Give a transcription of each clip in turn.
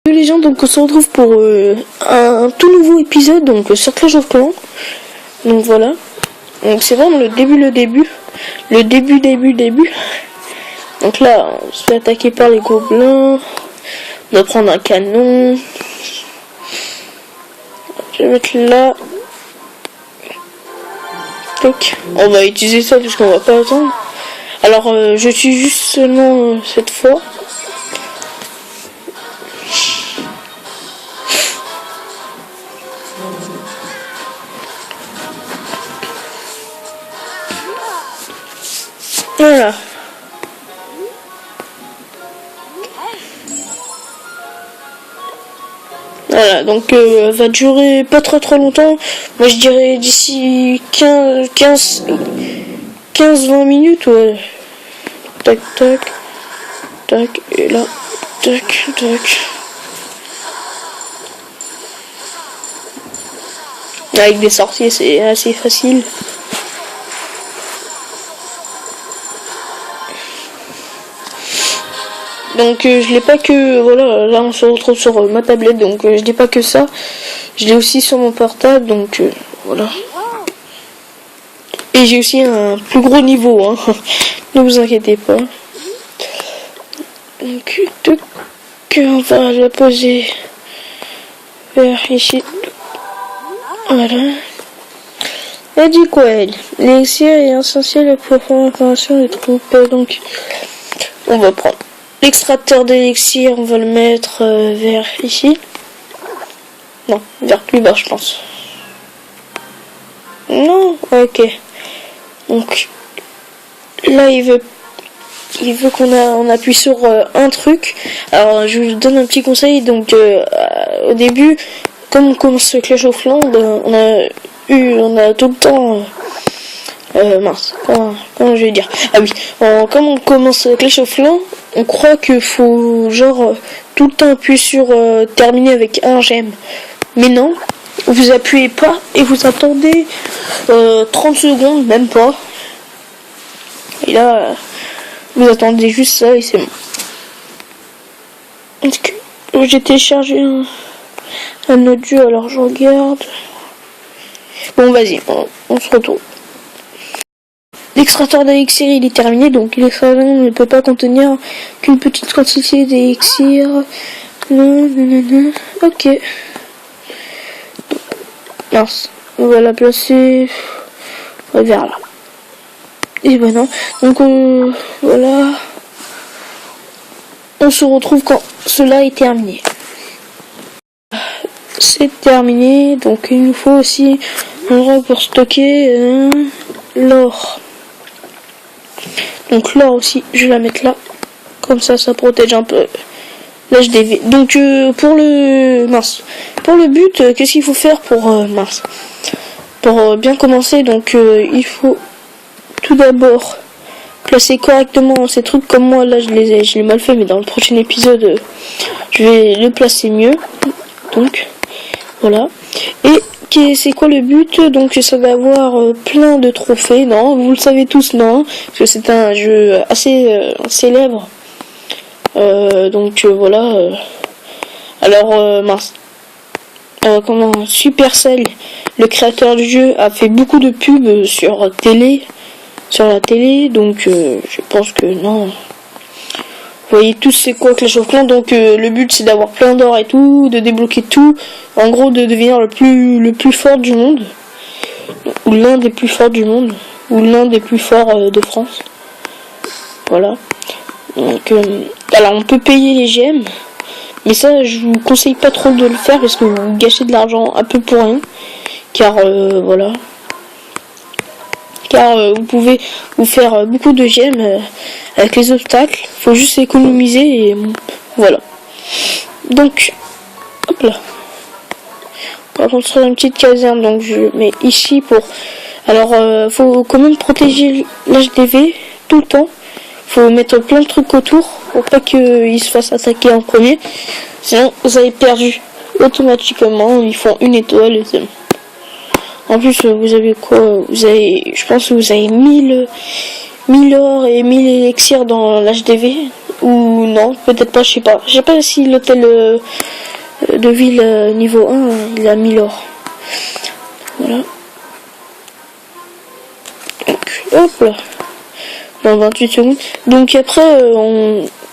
Salut les gens, donc on se retrouve pour un tout nouveau épisode donc sur Clash of Clans. Donc voilà, donc c'est vraiment le début. Donc là on se fait attaquer par les gobelins, on va prendre un canon, je vais mettre là. Donc on va utiliser ça parce qu'on va pas attendre. Alors je tue juste seulement cette fois. Voilà. Voilà, donc va durer pas trop longtemps. Moi je dirais d'ici 15-20 minutes, ouais. Tac, et là, tac. Avec des sorciers c'est assez facile. Donc je l'ai pas que, voilà, là on se retrouve sur ma tablette, donc je l'ai pas que ça, je l'ai aussi sur mon portable, donc voilà. Et j'ai aussi un plus gros niveau, hein. Ne vous inquiétez pas. Donc on va la poser vers ici. Voilà. Elle dit quoi elle? L'élixir est essentiel pour faire la formation des troupes, donc on va prendre l'extracteur d'élixir, on va le mettre vers ici. Non, vers plus bas je pense. Non, ok. Donc là il veut qu'on appuie sur un truc. Alors je vous donne un petit conseil. Donc au début, comme on commence Clash of Clans, on a tout le temps comment je vais dire, ah oui, comme on commence Clash of Clans, on croit qu'il faut genre tout le temps appuyer sur terminer avec un j'aime, mais non, vous appuyez pas et vous attendez 30 secondes, même pas, et là vous attendez juste ça et c'est bon. J'ai téléchargé un autre jeu, alors je regarde. Bon vas-y, on se retrouve. L'extracteur d'élixir il est terminé, donc l'extracteur ne peut pas contenir qu'une petite quantité d'élixir. Ok. Mince, on va la placer vers là. Et ben non, donc voilà. On se retrouve quand cela est terminé. C'est terminé, donc il nous faut aussi un endroit pour stocker l'or. Donc l'or aussi, je vais la mettre là. Comme ça, ça protège un peu l'HDV. Donc pour le but, qu'est-ce qu'il faut faire pour bien commencer? Donc il faut tout d'abord placer correctement ces trucs. Comme moi là, je l'ai mal fait, mais dans le prochain épisode, je vais le placer mieux. Donc voilà. Et c'est quoi le but? Donc ça va avoir plein de trophées, non? Vous le savez tous, non? Parce que c'est un jeu assez célèbre. Donc voilà. Alors comment Supercell, le créateur du jeu, a fait beaucoup de pubs sur la télé, donc je pense que non. Vous voyez tous c'est quoi Clash of Clans, donc le but c'est d'avoir plein d'or et tout, de débloquer tout, en gros de devenir le plus fort du monde, ou l'un des plus forts du monde, ou l'un des plus forts de France. Voilà. Donc alors on peut payer les gemmes, mais ça je vous conseille pas trop de le faire parce que vous gâchez de l'argent un peu pour rien, car voilà. Car vous pouvez vous faire beaucoup de gemmes avec les obstacles. Faut juste économiser et voilà. Donc, hop là. On va construire une petite caserne. Donc je mets ici pour. Alors, faut quand même protéger l'HDV tout le temps. Faut mettre plein de trucs autour pour pas qu'il se fasse attaquer en premier. Sinon, vous avez perdu automatiquement. Ils font une étoile et c'est bon. En plus, vous avez quoi? Je pense que vous avez 1000 or et 1000 élixirs dans l'HDV. ou non, peut-être pas, je sais pas. Je sais pas si l'hôtel de ville niveau 1, il a 1000 or. Voilà. Donc, hop là. Dans 28 secondes. Donc après,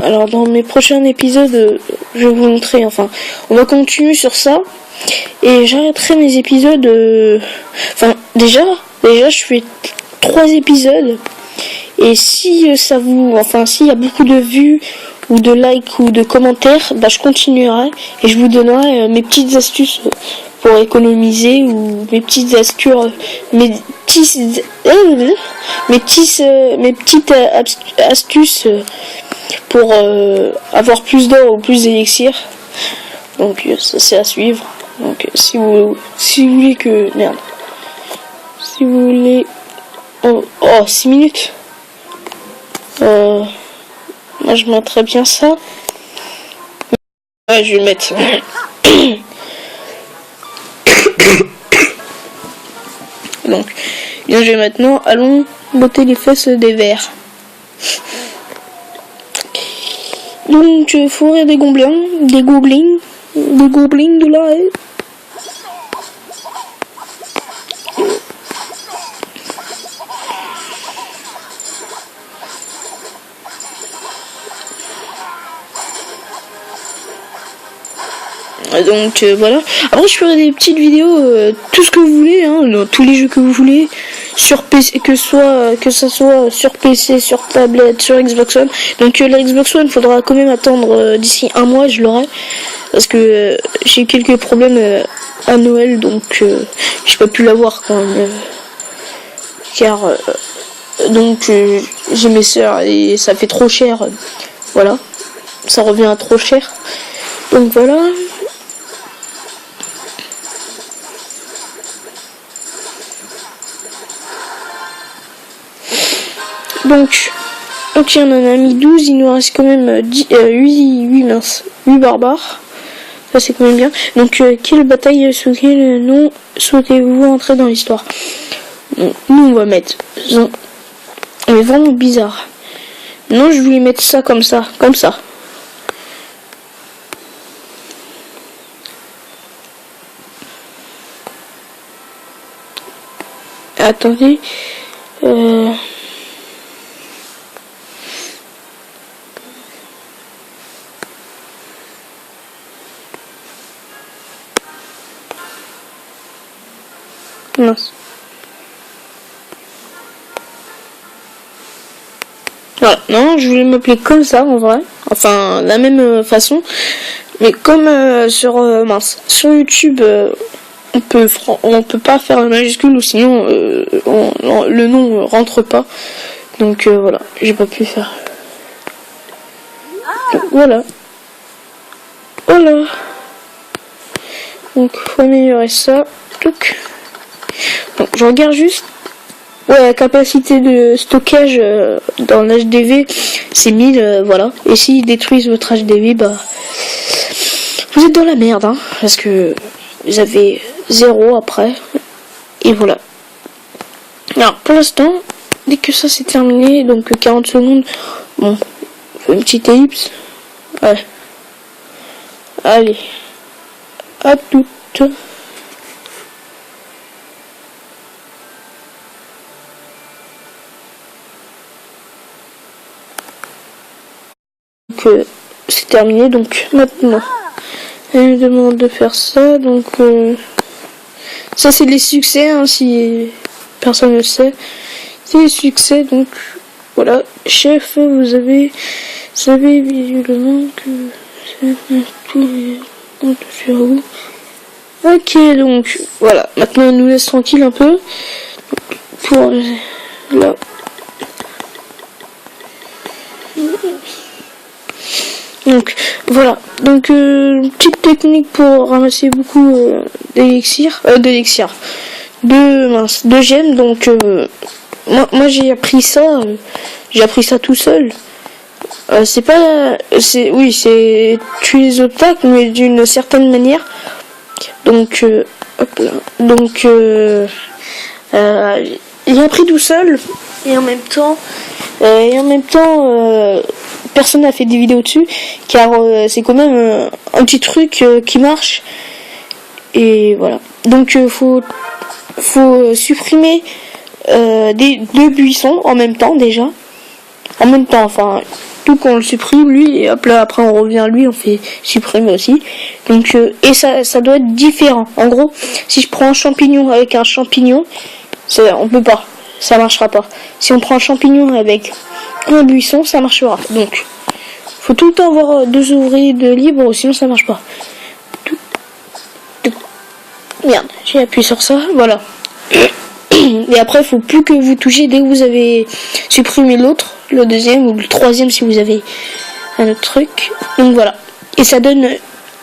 alors dans mes prochains épisodes, je vais vous montrer, enfin, on va continuer sur ça. Et j'arrêterai mes épisodes, enfin, déjà, je fais 3 épisodes. Et si ça vous, enfin, s'il y a beaucoup de vues, ou de likes, ou de commentaires, bah, je continuerai. Et je vous donnerai mes petites astuces pour économiser, ou mes petites astuces, mes petites astuces pour avoir plus d'or ou plus d'élixir. Donc ça c'est à suivre. Donc si vous voulez que merde, si vous voulez 6 minutes, moi je mettrais bien ça. Ouais, je vais mettre donc je vais maintenant, allons botter les fesses des vers. Donc fourrer des gobelins de là. Donc voilà. Après je ferai des petites vidéos, tout ce que vous voulez, hein, dans tous les jeux que vous voulez, sur PC, que ça soit sur PC, sur tablette, sur Xbox One. Donc la Xbox One, faudra quand même attendre d'ici un mois, je l'aurai, parce que j'ai eu quelques problèmes à Noël, donc j'ai pas pu l'avoir quand même, car donc j'ai mes sœurs et ça fait trop cher, voilà, ça revient à trop cher. Donc voilà. Donc il y en a mis 12, il nous reste quand même 8 barbares. Ça c'est quand même bien. Donc quelle bataille sous quel nom souhaitez-vous entrer dans l'histoire? Nous on va mettre non. Mais vraiment bizarre. Non, je voulais mettre ça comme ça, Attendez. Mince. Voilà. Non, je voulais m'appeler comme ça en vrai. Enfin, la même façon. Mais comme sur YouTube, on peut pas faire la majuscule, ou sinon le nom rentre pas. Donc voilà, j'ai pas pu faire. Donc, voilà. Donc faut améliorer ça. Donc je regarde juste. Ouais, la capacité de stockage dans l'HDV c'est 1000, voilà. Et s'ils détruisent votre HDV, bah vous êtes dans la merde, hein, parce que vous avez 0 après. Et voilà. Alors pour l'instant, dès que ça c'est terminé, donc 40 secondes, bon, je fais une petite ellipse. Ouais. Allez. À toutes. Donc c'est terminé, donc maintenant elle me demande de faire ça, donc ça c'est les succès, hein, si personne ne le sait, c'est les succès. Donc voilà, chef, vous savez visiblement que c'est sur vous. Ok, donc voilà, maintenant on nous laisse tranquille un peu pour là. Donc voilà, donc petite technique pour ramasser beaucoup d'élixir, de gemmes. Donc moi j'ai appris ça tout seul. C'est tuer les obstacles, mais d'une certaine manière. Donc hop là, donc j'ai appris tout seul, et en même temps personne n'a fait des vidéos dessus, car c'est quand même un petit truc qui marche. Et voilà. Donc faut supprimer deux buissons en même temps déjà. En même temps, enfin, tout qu'on le supprime lui, et hop là après on revient à lui, on fait supprimer aussi. Donc et ça doit être différent. En gros, si je prends un champignon avec un champignon, on peut pas, ça marchera pas. Si on prend un champignon avec un buisson, ça marchera. Donc faut tout le temps avoir 2 ouvriers de libre, sinon ça marche pas. Merde, j'ai appuyé sur ça, voilà. Et après, il faut plus que vous touchez dès que vous avez supprimé l'autre, le deuxième ou le troisième si vous avez un autre truc. Donc voilà. Et ça donne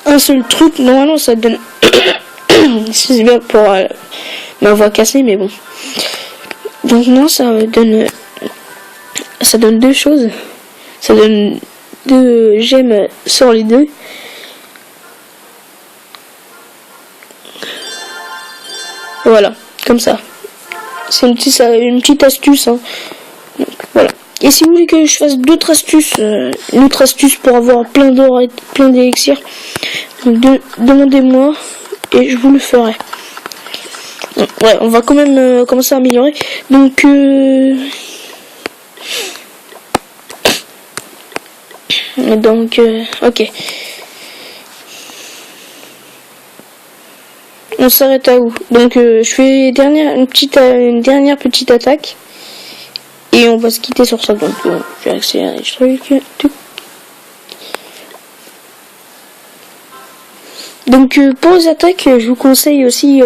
un seul truc. Normalement, ça donne... Excusez-moi pour ma voix cassée, mais bon. Donc non, ça donne 2 choses. Ça donne 2 gemmes sur les 2. Voilà, comme ça. C'est une petite astuce. Hein. Donc, voilà. Et si vous voulez que je fasse d'autres astuces, une autre astuce pour avoir plein d'or et plein d'élixirs, demandez-moi et je vous le ferai. Ouais, on va quand même commencer à améliorer. Donc, ok. On s'arrête à où? Donc je fais une dernière petite attaque et on va se quitter sur ça. Donc je vais accélérer le truc. Donc pour les attaques, je vous conseille aussi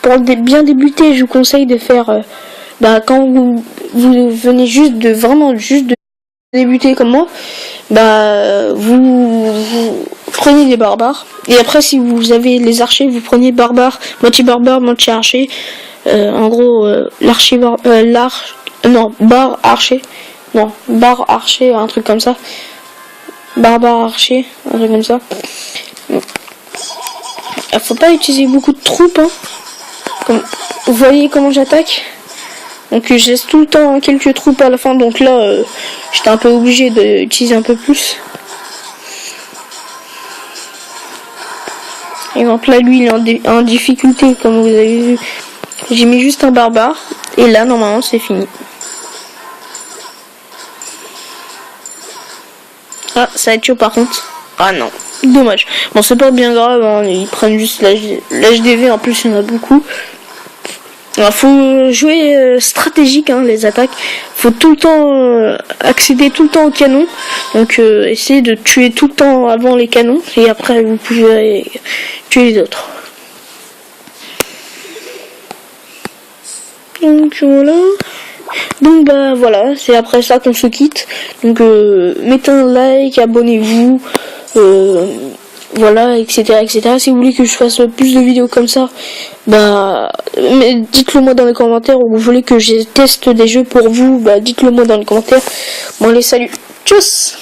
pour bien débuter, je vous conseille de faire quand vous venez juste de débuter comme moi, vous prenez des barbares. Et après, si vous avez les archers, vous prenez barbare, moitié archer. En gros, bar archer, un truc comme ça. Barbare archer, un truc comme ça. Faut pas utiliser beaucoup de troupes, hein. Vous voyez comment j'attaque? Donc je laisse tout le temps quelques troupes à la fin. Donc là, j'étais un peu obligé d'utiliser un peu plus. Par exemple là, lui il est en difficulté, comme vous avez vu. J'ai mis juste un barbare. Et là, normalement, c'est fini. Ah, ça va être chaud par contre. Ah non, dommage. Bon, c'est pas bien grave, hein. Ils prennent juste l'HDV, en plus il y en a beaucoup. Alors, faut jouer stratégique, hein, les attaques. Faut tout le temps accéder tout le temps au canon. Donc essayez de tuer tout le temps avant les canons et après vous pouvez tuer les autres. Donc voilà. Donc voilà, c'est après ça qu'on se quitte. Donc mettez un like, abonnez-vous. Voilà, etc. Si vous voulez que je fasse plus de vidéos comme ça, dites-le moi dans les commentaires, ou vous voulez que je teste des jeux pour vous, dites-le moi dans les commentaires. Bon allez, salut, tchuss.